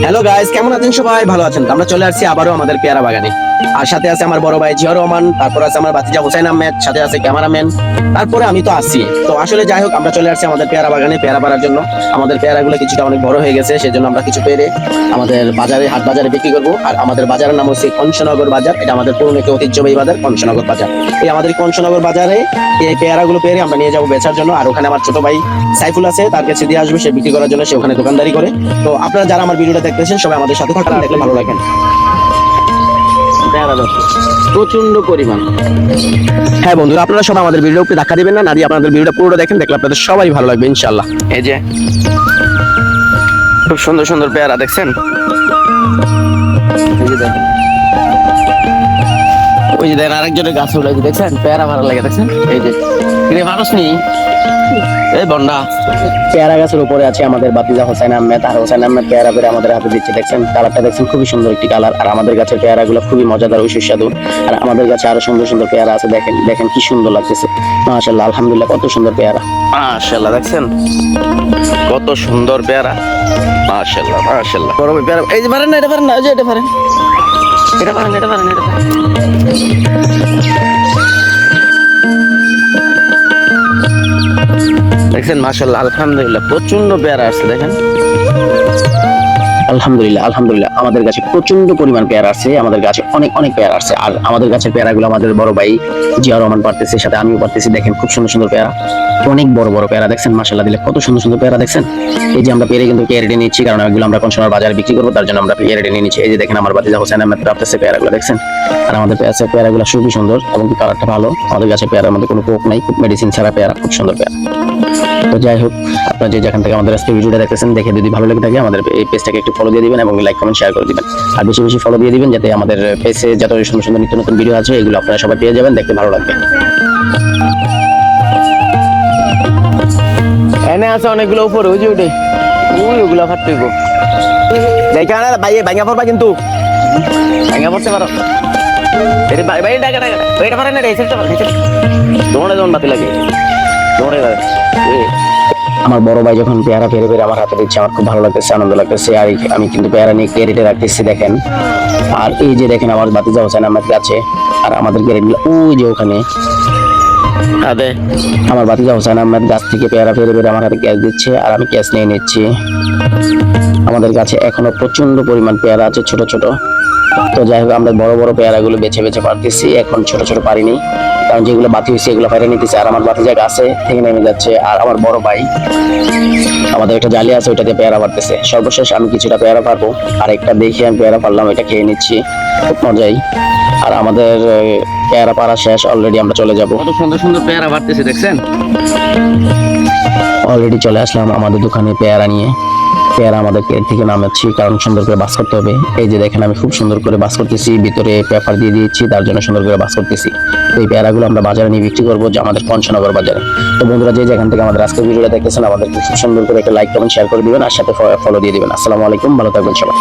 Hello guys, কেমন আছেন সবাই? ভালো আছেন তো? আমরা চলে আসছি আবারও আমাদের পেয়ারা বাগানে। আর সাথে আছে আমার বড় ভাই জিয়াউর রহমান, তারপর আছে আমার ভাতিজা হোসেন আহমেদ, সাথে আছে ক্যামেরাম্যান, তারপরে আমি তো আছি। তো আসলে যাই হোক, আমরা চলে আসছি আমাদের পেয়ারা বাগানে পেয়ারা পাড়ার জন্য। আমাদের পেয়ারাগুলো কিছুটা অনেক বড় হয়ে গেছে, সেজন্য আমরা কিছু পেরে আমাদের বাজারে, হাট বাজারে বিক্রি করবো। আর আমাদের বাজারের নাম হচ্ছে কংসনগর বাজার। এটা আমাদের পুরনো একটি ঐতিহ্যবাহী বাজার, কংসনগর বাজার। এই আমাদের কংসনগর বাজারে এই পেয়ারাগুলো পেরে আমরা নিয়ে যাবো বেচার জন্য। আর ওখানে আমার ছোট ভাই সাইফুল আছে, তার কাছে দিয়ে আসবে, সে বিক্রি করার জন্য, সে ওখানে দোকানদারি করে। তো আপনারা যারা আমার ভিডিওটা দেখতেছেন সবাই আমাদের সাথে থাকুন, দেখলে ভালো লাগেন। প্রচন্ড পরিমাণ। হ্যাঁ বন্ধুরা, আপনারা সবাই আমাদের ভিডিও উপরে ধাক্কা দিবেন না দিয়ে আপনাদের ভিডিওটা পুরোটা দেখেন, দেখলে আপনাদের সবাই ভালো লাগবে ইনশাআল্লাহ। এই যে খুব সুন্দর সুন্দর পেয়ারা দেখছেন, এই যে দেখেন, ওই যে দেখেন আরেকজনের গাছ উঠে দেখছেন, পেয়ারা ভালো লাগে দেখছেন। এই যে মানুষ নেই, এই বন্যা পেয়ারা গাছের উপরে আছে আমাদের বাতিজা হোসেন আহমেদ। আর হোসেন আহমেদ পেয়ারা পেরে আমাদের হাতে দিচ্ছে, দেখছেন কালারটা দেখছেন, খুবই সুন্দর একটি কালার। আর আমাদের গাছের পেয়ারা গুলো খুবই মজাদার ও সুস্বাদু। আর আমাদের কাছে আরো সুন্দর সুন্দর পেয়ারা আছে, দেখেন দেখেন কি সুন্দর লাগতেছে। মাশাআল্লাহ, আলহামদুলিল্লাহ, কত সুন্দর পেয়ারা। মাশাআল্লাহ, দেখছেন কত সুন্দর পেয়ারা। মাশাআল্লাহ মাশাআল্লাহ, বড় পেয়ারা। এই যে পারেন না, এটা পারেন না, এটা পারেন, এটা পারেন, এটা পারেন, এটা পারেন। দেখছেন মাশাআল্লাহ, আলহামদুলিল্লাহ, প্রচন্ড পেয়ারা আসছে দেখেন। আলহামদুলিল্লাহ আলহামদুলিল্লাহ, আমাদের কাছে প্রচন্ড পরিমাণ পেয়ারা আছে, আমাদের কাছে অনেক অনেক পেয়ারা আছে। আর আমাদের কাছে পেয়ারাগুলো আমাদের বড় ভাই জিয়াউর রহমান পারতেছে, সাথে আমিও পারতেছি। দেখেন খুব সুন্দর সুন্দর পেয়ারা, অনেক বড় বড় পেয়ারা দেখছেন। মাশাআল্লাহ দিলে কত সুন্দর সুন্দর পেয়ারা দেখছেন। এই যে আমরা পেরে কিন্তু কেয়ারেটে নিচ্ছি, কারণ এগুলো আমরা কনসুমার বাজারে বিক্রি করবো, তার জন্য আমরা কেয়ারেটে নিয়ে নিচ্ছি। এই যে দেখেন আমার বাতিজা হোসেন আহমেদ পারতেছে পেয়ারাগুলো দেখছেন। আর আমাদের পেয়ারাগুলো খুবই সুন্দর এবং কালারটা ভালো। আমাদের কাছে পেয়ারার মধ্যে কোনো পোক নাই, খুব মেডিসিন ছাড়া পেয়ারা, খুব সুন্দর পেয়ারা। তো যাই হোক, আপনারা যে যেখান থেকে আমাদের আজকে ভিডিওটা দেখতেছেন, দেখে যদি ভালো লেগে থাকে আমাদের এই পেজটাকে একটু ফলো দিয়ে দিবেন এবং লাইক কমেন্ট শেয়ার করে দিবেন। আর বেশি বেশি ফলো দিয়ে দিবেন, যাতে আমাদের পেজে যত সুন্দর সুন্দর নিত্য নতুন ভিডিও আছে এগুলো আপনারা সবাই পেয়ে যাবেন, দেখতে ভালো লাগবে। এনে আছে অনেকগুলো উপরে, ওই যে ওইটাই, ওইগুলো ফাটতে গো দেখা না ভাই, ভাঙা পড়বা কিন্তু, ভাঙা পড়তে পারো। এটা পারে না রে, দৌড়ে যখন বাতি লাগে দৌড়ে যাবে। আমার বড় ভাই যখন পেয়ারা ফেরে ফেরে আমার হাতে দিচ্ছে, আমার খুব ভালো লাগতেছে, আনন্দ লাগতেছে। আর আমি কিন্তু পেয়ারা নিয়ে ক্যারেটে রাখতেছি দেখেন। আর এই যে দেখেন আমার বাতিজা হোসেন আমার কাছে, আর আমাদের ক্যারেটগুলো ওই যে ওখানে। আমার বাতিজা হোসেন আহমেদ গাছ থেকে পেয়ারা ফেরে ফেরে আমার হাতে ক্যাশ দিচ্ছে, আর আমি ক্যাশ নিয়ে নিচ্ছি। আমাদের কাছে এখনো প্রচন্ড পরিমাণ পেয়ারা আছে ছোট ছোট। তো যাই হোক, আমরা বড় বড় পেয়ারাগুলো বেছে বেছে পারতেছি, এখন ছোট ছোট পারিনি, কারণ যেগুলো বাতি হয়েছে এগুলো পাইরে নিতেছে। আর আমার বাতিজা গাছে থেকে নেমে যাচ্ছে। আর আমার বড় ভাই আমাদের একটা জালি আছে, ওইটাতে পেয়ারা পারতেছে। সর্বশেষ আমি কিছুটা পেয়ারা পারবো, আর একটা দেখে আমি পেয়ারা পারলাম, এটা খেয়ে নিচ্ছি, খুব মজাই। আর আমাদের পেয়ারা পাড়া শেষ, অলরেডি আমরা চলে যাবো। কত সুন্দর সুন্দর পেয়ারা পারতেছে দেখছেন। অলরেডি চলে আসলাম আমাদের দোকানে পেয়ারা নিয়ে। পেয়ারা আমাদের প্লেট থেকে নামাচ্ছি, কারণ সুন্দর করে বাস করতে হবে। এই যে দেখেন আমি খুব সুন্দর করে বাস করতেছি, ভিতরে পেপার দিয়ে দিয়েছি, তার জন্য সুন্দর করে বাস করতেছি। তো এই পেয়ারাগুলো আমরা বাজারে নিয়ে বিক্রি করবো, যে আমাদের কংসনগর বাজারে। তো বন্ধুরা যে যেখান থেকে আমাদের আজকে ভিডিওটা দেখতেছেন, আমাদেরকে খুব সুন্দর করে একটা লাইক কমেন্ট শেয়ার করে দিবেন, আর সাথে ফলো দিয়ে দিবেন। আসসালামু আলাইকুম, ভালো থাকবেন সবাই।